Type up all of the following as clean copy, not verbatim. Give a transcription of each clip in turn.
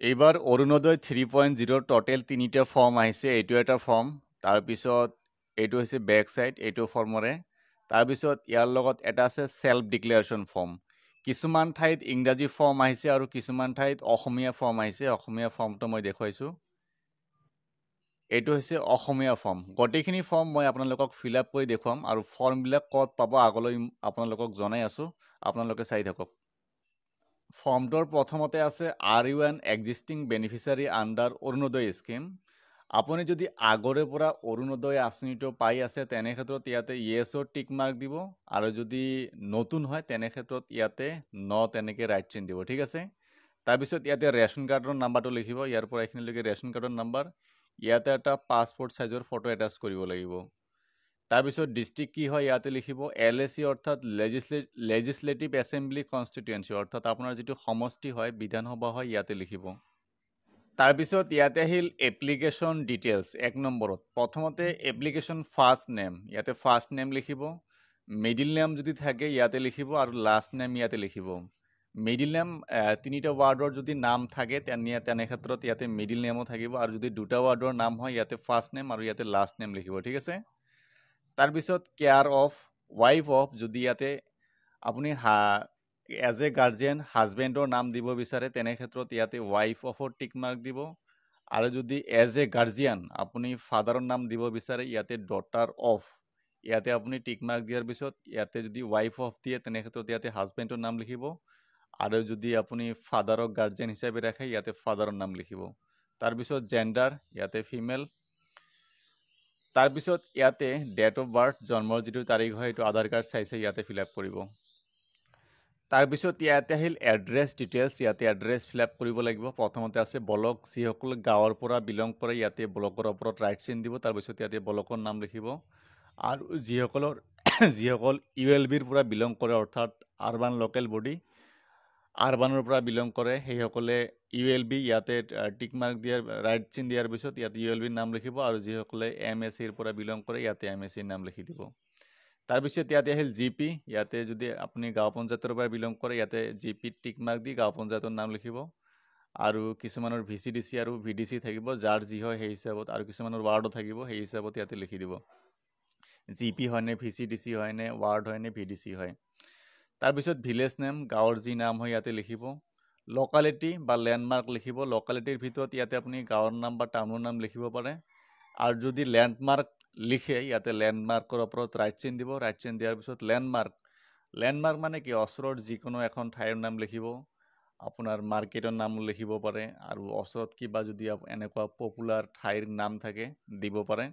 এইবাৰ অৰুণোদয় 3.0 টোটেল 3টা ফৰ্ম আহিছে। এইটো এটা ফৰ্ম, তাৰপিছত এইটো হৈছে বেক সাইড, এইটো ফৰ্মৰে। তাৰপিছত ইয়াৰ লগত এটা আছে সেল্ফ ডিক্লেৰেশ্যন ফৰ্ম। কিছুমান ঠাইত ইংৰাজী ফৰ্ম আহিছে আৰু কিছুমান ঠাইত অসমীয়া ফৰ্ম আহিছে। অসমীয়া ফৰ্মটো মই দেখুৱাইছোঁ। এইটো হৈছে অসমীয়া ফৰ্ম। গোটেইখিনি ফৰ্ম মই আপোনালোকক ফিল আপ কৰি দেখুৱাম আৰু ফৰ্মবিলাক ক'ত পাব আগলৈ আপোনালোকক জনাই আছোঁ। আপোনালোকে চাই থাকক। ফৰ্মটোৰ প্ৰথমতে আছে are you an existing beneficiary under Orunodoi scheme. আপুনি যদি আগৰে পৰা অৰুণোদয় আঁচনিটো পাই আছে তেনে ক্ষেত্ৰত ইয়াতে য়েছৰ টিক মাৰ্ক দিব, আৰু যদি নতুন হয় তেনে ক্ষেত্ৰত ইয়াতে ন তেনেকৈ ৰাইট চিন দিব। ঠিক আছে। তাৰপিছত ইয়াতে ৰেচন কাৰ্ডৰ নাম্বাৰটো লিখিব। ইয়াৰ পৰা এইখিনিলৈকে ৰেচন কাৰ্ডৰ নাম্বাৰ। ইয়াতে এটা পাছপোৰ্ট সাইজৰ ফটো এটাচ কৰিব লাগিব। তাৰপিছত ডিষ্ট্ৰিক্ট কি হয় ইয়াতে লিখিব। LAC অৰ্থাৎ লেজিসলেটিভ এছেম্বলি কনষ্টিটুৱেঞ্চি, অৰ্থাৎ আপোনাৰ যিটো সমষ্টি হয়, বিধানসভা হয়, ইয়াতে লিখিব। তাৰপিছত ইয়াতে আহিল এপ্লিকেশ্যন ডিটেইলছ। 1 নম্বৰত প্ৰথমতে এপ্লিকেশ্যন ফাৰ্ষ্ট নেম, ইয়াতে ফাৰ্ষ্ট নেম লিখিব। মিডিল নেম যদি থাকে ইয়াতে লিখিব, আৰু লাষ্ট নেম ইয়াতে লিখিব। মিডিল নেম 3টা ৱাৰ্ডৰ যদি নাম থাকে তেনে ক্ষেত্ৰত ইয়াতে মিডিল নেমো থাকিব, আৰু যদি 2টা ৱাৰ্ডৰ নাম হয় ইয়াতে ফাৰ্ষ্ট নেম আৰু ইয়াতে লাষ্ট নেম লিখিব। ঠিক আছে। তাৰপিছত কেয়াৰ অফ, ৱাইফ অফ, যদি ইয়াতে আপুনি এজ এ গাৰ্জিয়ান হাজবেণ্ডৰ নাম দিব বিচাৰে তেনে ক্ষেত্ৰত ইয়াতে ৱাইফ অফৰ টিক মাৰ্ক দিব। আৰু যদি এজ এ গাৰ্জিয়ান আপুনি ফাদাৰৰ নাম দিব বিচাৰে ইয়াতে ডটাৰ অফ, ইয়াতে আপুনি টিক মাৰ্ক দিয়াৰ পিছত ইয়াতে যদি ৱাইফ অফ দিয়ে তেনে ক্ষেত্ৰত ইয়াতে হাজবেণ্ডৰ নাম লিখিব। আৰু যদি আপুনি ফাদাৰক গাৰ্জিয়ান হিচাপে ৰাখে ইয়াতে ফাদাৰৰ নাম লিখিব। তাৰপিছত জেণ্ডাৰ, ইয়াতে ফিমেল। তাৰপিছত ইয়াতে ডেট অফ বাৰ্থ, জন্মৰ যিটো তাৰিখ হয় এইটো আধাৰ কাৰ্ড চাইছে ইয়াতে ফিল আপ কৰিব। তাৰপিছত ইয়াতে আহিল এড্ৰেছ ডিটেইলছ। ইয়াতে এড্ৰেছ ফিল আপ কৰিব লাগিব। প্ৰথমতে আছে ব্লক, যিসকল গাঁৱৰ পৰা বিলং কৰে ইয়াতে ব্লকৰ ওপৰত ৰাইট চিন দিব। তাৰপিছত ইয়াতে ব্লকৰ নাম লিখিব। আৰু যিসকল ULBৰ পৰা বিলং কৰে, অৰ্থাৎ আৰবান লোকেল বডি, আৰবানৰ পৰা বিলং কৰে, সেইসকলে ULB ইয়াতে টিক মাৰ্ক দিয়াৰ ৰাইট চিন দিয়াৰ পিছত ইয়াতে ULBৰ নাম লিখিব। আৰু যিসকলে MSCৰ পৰা বিলং কৰে ইয়াতে MSCৰ নাম লিখি দিব। তাৰপিছত ইয়াতে আহিল GP, ইয়াতে যদি আপুনি গাঁও পঞ্চায়তৰ পৰা বিলং কৰে ইয়াতে GPত টিক মাৰ্ক দি গাঁও পঞ্চায়তৰ নাম লিখিব। আৰু কিছুমানৰ VCDC আৰু VDC থাকিব, যাৰ যি হয় সেই হিচাপত, আৰু কিছুমানৰ ৱাৰ্ডো থাকিব, সেই হিচাপত ইয়াতে লিখি দিব। GP হয়নে, VCDC হয়নে, ৱাৰ্ড হয়নে, VDC হয়। তাৰপিছত ভিলেজ নেম, গাঁৱৰ যি নাম হয় ইয়াতে লিখিব। লোকালিটি বা লেণ্ডমাৰ্ক লিখিব। লোকালিটিৰ ভিতৰত ইয়াতে আপুনি গাঁৱৰ নাম বা টাউনৰ নাম লিখিব পাৰে। আৰু যদি লেণ্ডমাৰ্ক লিখে ইয়াতে লেণ্ডমাৰ্কৰ ওপৰত ৰাইট চিন দিব। ৰাইট চিন দিয়াৰ পিছত লেণ্ডমাৰ্ক মানে কি, ওচৰত যিকোনো এখন ঠাইৰ নাম লিখিব। আপোনাৰ মাৰ্কেটৰ নাম লিখিব পাৰে, আৰু ওচৰত কিবা যদি এনেকুৱা পপুলাৰ ঠাইৰ নাম থাকে দিব পাৰে।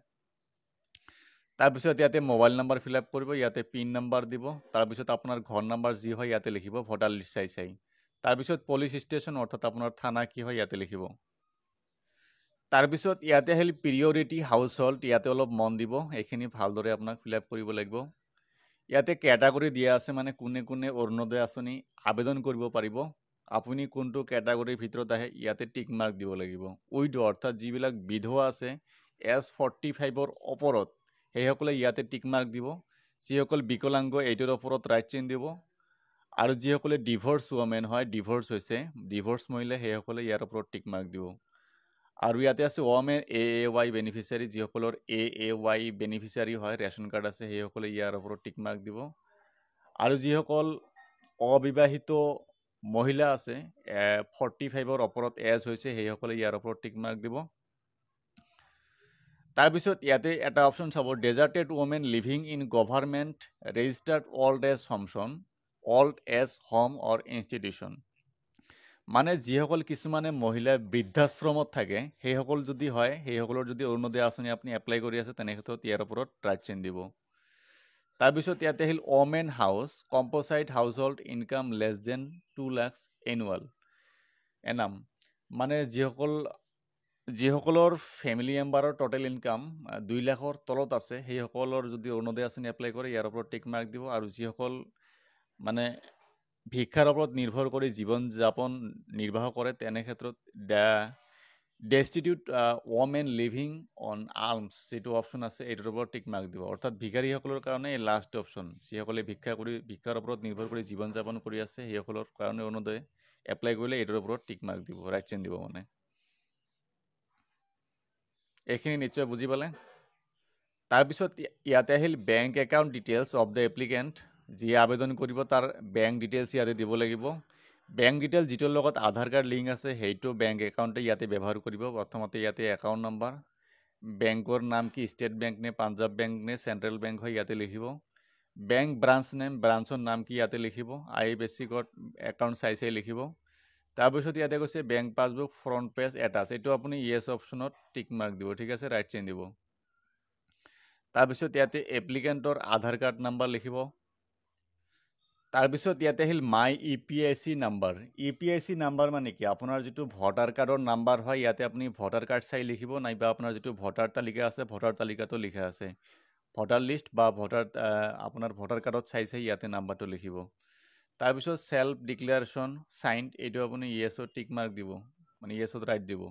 তাৰপিছত ইয়াতে মোবাইল নাম্বাৰ ফিল আপ কৰিব। ইয়াতে পিন নাম্বাৰ দিব। তাৰপিছত আপোনাৰ ঘৰ নাম্বাৰ যি হয় ইয়াতে লিখিব, ভোটাৰ লিষ্ট চাই। তাৰপিছত পুলিচ ষ্টেচন, অৰ্থাৎ আপোনাৰ থানা কি হয় ইয়াতে লিখিব। তাৰপিছত ইয়াতে আহিল প্ৰিয়ৰিটি হাউচ হোল্ড। ইয়াতে অলপ মন দিব, এইখিনি ভালদৰে আপোনাক ফিল আপ কৰিব লাগিব। ইয়াতে কেটাগৰী দিয়া আছে, মানে কোনে কোনে অৰুণোদয় আঁচনি আবেদন কৰিব পাৰিব। আপুনি কোনটো কেটাগৰীৰ ভিতৰত আহে ইয়াতে টিক মাৰ্ক দিব লাগিব। উইডো, অৰ্থাৎ যিবিলাক বিধৱা আছে S45ৰ ওপৰত, সেইসকলে ইয়াতে টিক মাৰ্ক দিব। যিসকল বিকলাংগ এইটোৰ ওপৰত ৰাইট চিন দিব। আৰু যিসকলে ডিভোৰ্চ ৱমেন হয়, ডিভোৰ্চ হৈছে, ডিভোৰ্চ মহিলা, সেইসকলে ইয়াৰ ওপৰত টিক মাৰ্ক দিব। আৰু ইয়াতে আছে ৱমেন AAY বেনিফিচিয়াৰী, যিসকলৰ AAY বেনিফিচিয়াৰী হয়, ৰেচন কাৰ্ড আছে, সেইসকলে ইয়াৰ ওপৰত টিক মাৰ্ক দিব। আৰু যিসকল অবিবাহিত মহিলা আছে, 45ৰ ওপৰত এজ হৈছে, সেইসকলে ইয়াৰ ওপৰত টিক মাৰ্ক দিব। তাৰপিছত ইয়াতে এটা অপশ্যন চাব, deserted women living in government registered old age home or institution. মানে যিসকল কিছুমানে মহিলা বৃদ্ধাশ্ৰমত থাকে, সেইসকল যদি হয়, সেইসকলৰ যদি অৰুণোদয় আঁচনি আপুনি এপ্লাই কৰি আছে তেনে ক্ষেত্ৰত ইয়াৰ ওপৰত ৰাইট চিন দিব। তাৰপিছত ইয়াতে আহিল women house, composite household income less than 2 lakhs annual annum. মানে যিসকলৰ ফেমিলি মেম্বাৰৰ টোটেল ইনকাম 2 লাখৰ তলত আছে, সেইসকলৰ যদি অৰুণোদয় আঁচনি এপ্লাই কৰে ইয়াৰ ওপৰত টিক মাৰ্ক দিব। আৰু যিসকল মানে ভিক্ষাৰ ওপৰত নিৰ্ভৰ কৰি জীৱন যাপন নিৰ্বাহ কৰে তেনে ক্ষেত্ৰত ডেষ্টিটিউট ওমেন লিভিং অন আৰ্মছ যিটো অপশ্যন আছে এইটোৰ ওপৰত টিক মাৰ্ক দিব। অৰ্থাৎ ভিকাৰীসকলৰ কাৰণে এই লাষ্ট অপশ্যন, যিসকলে ভিক্ষাৰ ওপৰত নিৰ্ভৰ কৰি জীৱন যাপন কৰি আছে সেইসকলৰ কাৰণে অৰুণোদয়, এপ্লাই কৰিলে এইটোৰ ওপৰত টিক মাৰ্ক দিব, ৰাইট চেইন দিব মানে। এইখিনি নিশ্চয় বুজি পালে। তাৰপিছত ইয়াতে আহিল bank account details of the applicant. যিয়ে আবেদন কৰিব তাৰ বেংক ডিটেইলছ ইয়াতে দিব লাগিব। বেংক ডিটেইলছ যিটোৰ লগত আধাৰ কাৰ্ড লিংক আছে সেইটো বেংক একাউণ্টে ইয়াতে ব্যৱহাৰ কৰিব। প্ৰথমতে ইয়াতে একাউণ্ট নাম্বাৰ, বেংকৰ নাম কি ষ্টেট বেংক নে পাঞ্জাৱ বেংক নে চেণ্ট্ৰেল বেংক হয় ইয়াতে লিখিব। বেংক ব্ৰাঞ্চ নেম, ব্ৰাঞ্চৰ নাম কি ইয়াতে লিখিব। IFSC কোড, একাউণ্ট চাই লিখিব। তাৰপিছত ইয়াতে কৈছে bank passbook front page attach, এইটো আপুনি ইয়েছ অপশ্যনত টিক মাৰ্ক দিব, ঠিক আছে, ৰাইট চেইন দিব। তাৰপিছত ইয়াতে এপ্লিকেণ্টৰ আধাৰ কাৰ্ড নাম্বাৰ লিখিব। তাৰপিছত ইয়াতে আহিল মাই EPIC নাম্বাৰ। EPIC নাম্বাৰ মানে কি, আপোনাৰ যিটো ভোটাৰ কাৰ্ডৰ নাম্বাৰ হয় ইয়াতে আপুনি ভোটাৰ কাৰ্ড চাই লিখিব, নাইবা আপোনাৰ যিটো ভোটাৰ তালিকা আছে ভোটাৰ তালিকাটো লিখা আছে, ভোটাৰ লিষ্ট বা আপোনাৰ ভোটাৰ কাৰ্ডত চাই ইয়াতে নাম্বাৰটো লিখিব। তাৰপিছত সেল্ফ ডিক্লেৰেশ্যন সাইন্ড, এইটো আপুনি ইয়েছত টিক মাৰ্ক দিব, মানে ইয়েছত ৰাইট দিব।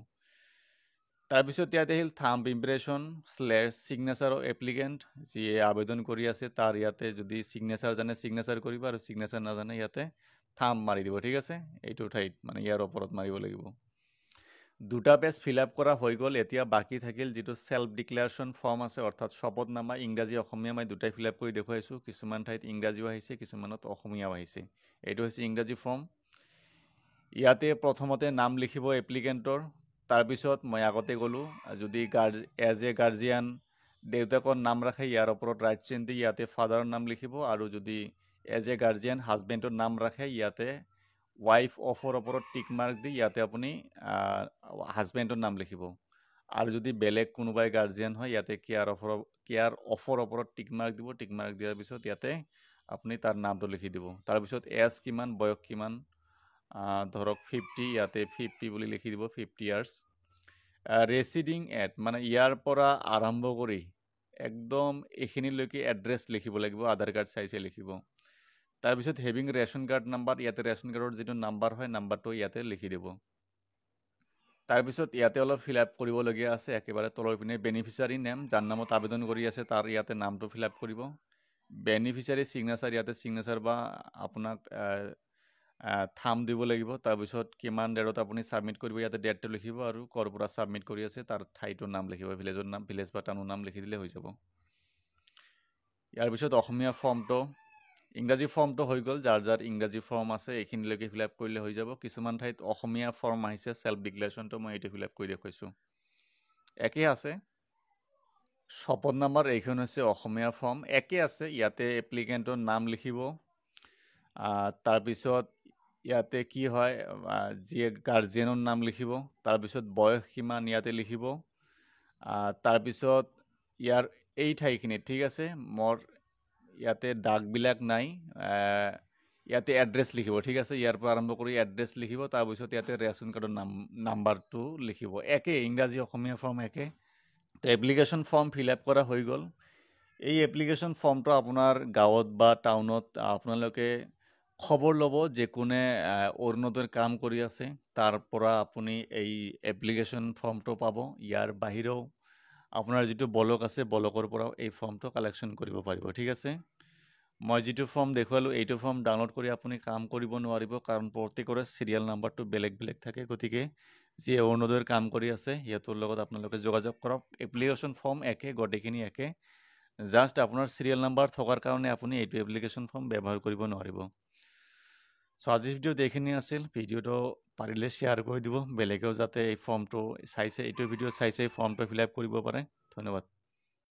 তাৰপিছত ইয়াতে আহিল thumb impression / signature of applicant, যিয়ে আবেদন কৰি আছে তাৰ ইয়াতে যদি সিগনেচাৰ জানে সিগনেচাৰ কৰিব, আৰু সিগনেচাৰ নাজানে ইয়াতে থাম্ব মাৰি দিব, ঠিক আছে, এইটো ঠাইত মানে ইয়াৰ ওপৰত মাৰিব লাগিব। দুটা পেজ ফিল আপ কৰা হৈ গ'ল। এতিয়া বাকী থাকিল যিটো সেল্ফ ডিক্লেৰেশ্যন ফৰ্ম আছে, অৰ্থাৎ শপতনামা, ইংৰাজী অসমীয়া মই দুটাই ফিল আপ কৰি দেখুৱাইছোঁ। কিছুমান ঠাইত ইংৰাজীও আহিছে, কিছুমানত অসমীয়াও আহিছে। এইটো হৈছে ইংৰাজী ফৰ্ম। ইয়াতে প্ৰথমতে নাম লিখিব এপ্লিকেণ্টৰ। তাৰপিছত মই আগতে ক'লোঁ যদি এজ এ গাৰ্জিয়ান দেউতাকৰ নাম ৰাখে ইয়াৰ ওপৰত ৰাইট চেইন দি ইয়াতে ফাদাৰৰ নাম লিখিব, আৰু যদি এজ এ গাৰ্জিয়ান হাজবেণ্ডৰ নাম ৰাখে ইয়াতে ৱাইফ অফৰ ওপৰত টিক মাৰ্ক দি ইয়াতে আপুনি হাজবেণ্ডৰ নাম লিখিব। আৰু যদি বেলেগ কোনোবাই গাৰ্জিয়ান হয় ইয়াতে কেয়াৰ অফৰ ওপৰত টিক মাৰ্ক দিব। টিক মাৰ্ক দিয়াৰ পিছত ইয়াতে আপুনি তাৰ নামটো লিখি দিব। তাৰপিছত এজ কিমান, বয়স কিমান, ধৰক 50, ইয়াতে 50 বুলি লিখি দিব, 50 ইয়াৰ্ছ। ৰেচিডিং এট মানে ইয়াৰ পৰা আৰম্ভ কৰি একদম এইখিনিলৈকে এড্ৰেছ লিখিব লাগিব, আধাৰ কাৰ্ড চাই লিখিব। তাৰপিছত হেভিং ৰেচন কাৰ্ড নাম্বাৰ, ইয়াতে ৰেচন কাৰ্ডৰ যিটো নাম্বাৰ হয় নাম্বাৰটো ইয়াতে লিখি দিব। তাৰপিছত ইয়াতে অলপ ফিল আপ কৰিবলগীয়া আছে, একেবাৰে তলৰ পিনে বেনিফিচিয়াৰী নেম, যাৰ নামত আবেদন কৰি আছে তাৰ ইয়াতে নামটো ফিল আপ কৰিব। বেনিফিচিয়াৰী চিগনেচাৰ, ইয়াতে চিগনেচাৰ বা আপোনাক থাম্ব দিব লাগিব। তাৰপিছত কিমান ডেটত আপুনি ছাবমিট কৰিব ইয়াতে ডেটটো লিখিব, আৰু ক'ৰ পৰা ছাবমিট কৰি আছে তাৰ ঠাইটোৰ নাম লিখিব, ভিলেজৰ নাম, ভিলেজ বা টাউনৰ নাম লিখি দিলে হৈ যাব। ইয়াৰ পিছত অসমীয়া ফৰ্মটো, ইংৰাজী ফৰ্মটো হৈ গ'ল। যাৰ ইংৰাজী ফৰ্ম আছে এইখিনিলৈকে ফিল আপ কৰিলে হৈ যাব। কিছুমান ঠাইত অসমীয়া ফৰ্ম আহিছে সেল্ফ ডিক্লেৰেশ্যনটো, মই এইটো ফিল আপ কৰি দেখুৱাইছোঁ, একেই আছে। শপতনামাৰ এইখন হৈছে অসমীয়া ফৰ্ম, একে আছে। ইয়াতে এপ্লিকেণ্টৰ নাম লিখিব। তাৰপিছত ইয়াতে কি হয়, যিয়ে গাৰ্জিয়ানৰ নাম লিখিব। তাৰপিছত বয়স কিমান ইয়াতে লিখিব। তাৰপিছত ইয়াৰ এই ঠাইখিনিত, ঠিক আছে, মোৰ ইয়াতে দাগবিলাক নাই, ইয়াতে এড্ৰেছ লিখিব, ঠিক আছে, ইয়াৰ পৰা আৰম্ভ কৰি এড্ৰেছ লিখিব। তাৰপিছত ইয়াতে ৰেচন কাৰ্ডৰ নাম্বাৰটো লিখিব। একে, ইংৰাজী অসমীয়া ফৰ্ম একে। এপ্লিকেশ্যন ফৰ্ম ফিল আপ কৰা হৈ গ'ল। এই এপ্লিকেশ্যন ফৰ্মটো আপোনাৰ গাঁৱত বা টাউনত আপোনালোকে খবৰ ল'ব, যে কোনে অৰুণোদয়ৰ কাম কৰি আছে তাৰ পৰা আপুনি এই এপ্লিকেশ্যন ফৰ্মটো পাব। ইয়াৰ বাহিৰেও আপোনাৰ যিটো ব্লক আছে ব্লকৰ পৰাও এই ফৰ্মটো কালেকশ্যন কৰিব পাৰিব, ঠিক আছে। মই যিটো ফৰ্ম দেখুৱালোঁ এইটো ফৰ্ম ডাউনলোড কৰি আপুনি কাম কৰিব নোৱাৰিব, কাৰণ প্ৰত্যেকৰে চিৰিয়েল নাম্বাৰটো বেলেগ বেলেগ থাকে। গতিকে যিয়ে অৰুণোদয়ৰ কাম কৰি আছে সিহঁতৰ লগত আপোনালোকে যোগাযোগ কৰক। এপ্লিকেশ্যন ফৰ্ম একে, গোটেইখিনি একে, জাষ্ট আপোনাৰ চিৰিয়েল নাম্বাৰ থকাৰ কাৰণে আপুনি এইটো এপ্লিকেশ্যন ফৰ্ম ব্যৱহাৰ কৰিব নোৱাৰিব। চ' আজিৰ ভিডিঅ'ত এইখিনি আছিল। ভিডিঅ'টো পাৰিলে শ্বেয়াৰ কৰি দিব, বেলেগেও যাতে এই ফৰ্মটো এইটো ভিডিঅ' চাই ফৰ্মটো ফিল আপ কৰিব পাৰে। ধন্যবাদ।